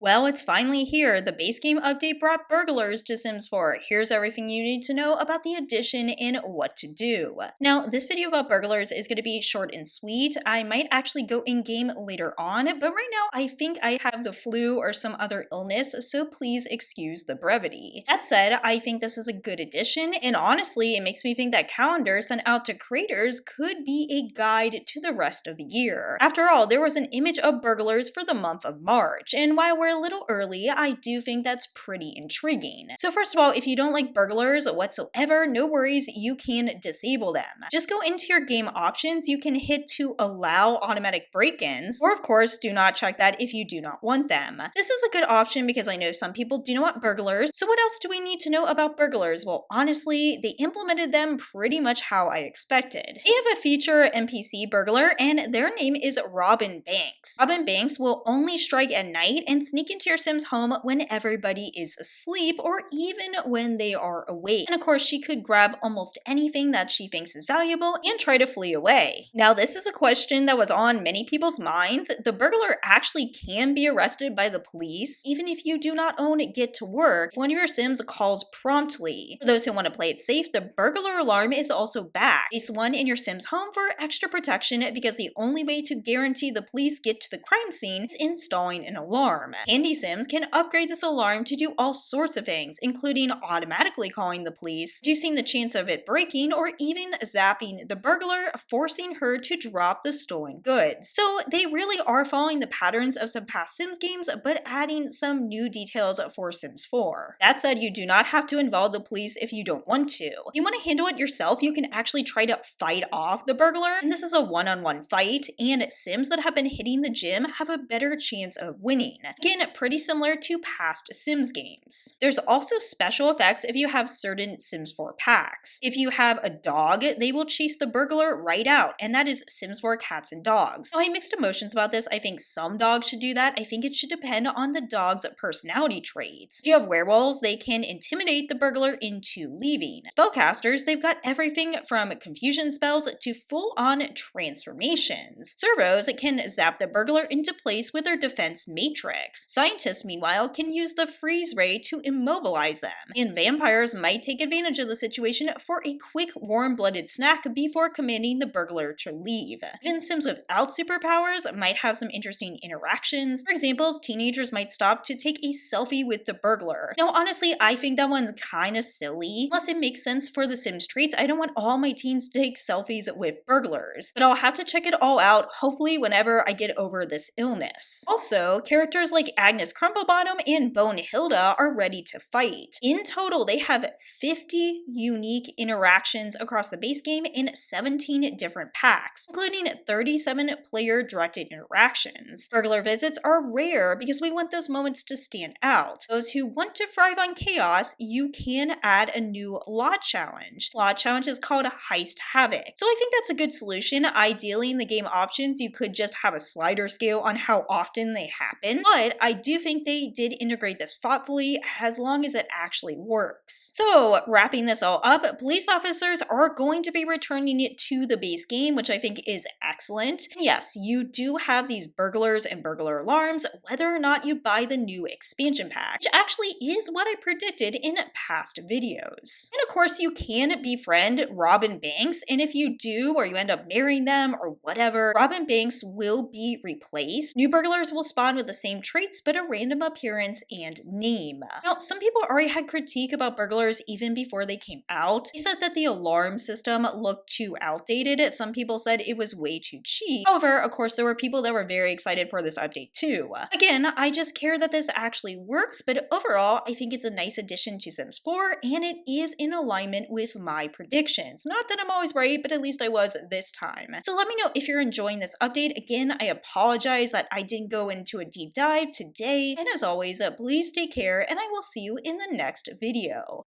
Well, it's finally here. The base game update brought Burglars to Sims 4. Here's everything you need to know about the addition and what to do. Now, this video about Burglars is going to be short and sweet. I might actually go in-game later on, but right now I think I have the flu or some other illness, so please excuse the brevity. That said, I think this is a good addition, and honestly, it makes me think that calendars sent out to creators could be a guide to the rest of the year. After all, there was an image of Burglars for the month of March, and while we're a little early, I do think that's pretty intriguing. So first of all, if you don't like burglars whatsoever, no worries, you can disable them. Just go into your game options, you can hit to allow automatic break-ins, or of course, do not check that if you do not want them. This is a good option because I know some people do not want burglars, so what else do we need to know about burglars? Well, honestly, they implemented them pretty much how I expected. They have a feature NPC burglar, and their name is Robin Banks. Robin Banks will only strike at night and sneak into your Sim's home when everybody is asleep or even when they are awake. And of course, she could grab almost anything that she thinks is valuable and try to flee away. Now, this is a question that was on many people's minds. The burglar actually can be arrested by the police, even if you do not own Get to Work, if one of your Sims calls promptly. For those who want to play it safe, the burglar alarm is also back. Place one in your Sim's home for extra protection because the only way to guarantee the police get to the crime scene is installing an alarm. Handy Sims can upgrade this alarm to do all sorts of things, including automatically calling the police, reducing the chance of it breaking, or even zapping the burglar, forcing her to drop the stolen goods. So they really are following the patterns of some past Sims games, but adding some new details for Sims 4. That said, you do not have to involve the police if you don't want to. If you want to handle it yourself, you can actually try to fight off the burglar, and this is a one-on-one fight, and Sims that have been hitting the gym have a better chance of winning. Again, pretty similar to past Sims games. There's also special effects if you have certain Sims 4 packs. If you have a dog, they will chase the burglar right out, and that is Sims 4 cats and dogs. Now, I have mixed emotions about this. I think some dogs should do that. I think it should depend on the dog's personality traits. If you have werewolves, they can intimidate the burglar into leaving. Spellcasters, they've got everything from confusion spells to full-on transformations. Servos can zap the burglar into place with their defense matrix. Scientists, meanwhile, can use the freeze ray to immobilize them. And vampires might take advantage of the situation for a quick warm-blooded snack before commanding the burglar to leave. Even Sims without superpowers might have some interesting interactions. For example, teenagers might stop to take a selfie with the burglar. Now, honestly, I think that one's kinda silly. Unless it makes sense for the Sims traits, I don't want all my teens to take selfies with burglars. But I'll have to check it all out, hopefully whenever I get over this illness. Also, characters like Agnes Crumplebottom and Bone Hilda are ready to fight. In total, they have 50 unique interactions across the base game in 17 different packs, including 37 player-directed interactions. Burglar visits are rare because we want those moments to stand out. Those who want to thrive on chaos, you can add a new law challenge. Law challenge is called Heist Havoc. So I think that's a good solution. Ideally, in the game options, you could just have a slider scale on how often they happen, but I do think they did integrate this thoughtfully as long as it actually works. So wrapping this all up, police officers are going to be returning it to the base game, which I think is excellent. And yes, you do have these burglars and burglar alarms, whether or not you buy the new expansion pack, which actually is what I predicted in past videos. And of course, you can befriend Robin Banks, and if you do, or you end up marrying them or whatever, Robin Banks will be replaced. New burglars will spawn with the same traits, but a random appearance and name. Now, some people already had critique about burglars even before they came out. They said that the alarm system looked too outdated. Some people said it was way too cheap. However, of course, there were people that were very excited for this update too. Again, I just care that this actually works, but overall, I think it's a nice addition to Sims 4, and it is in alignment with my predictions. Not that I'm always right, but at least I was this time. So let me know if you're enjoying this update. Again, I apologize that I didn't go into a deep dive today, and as always, please take care, and I will see you in the next video.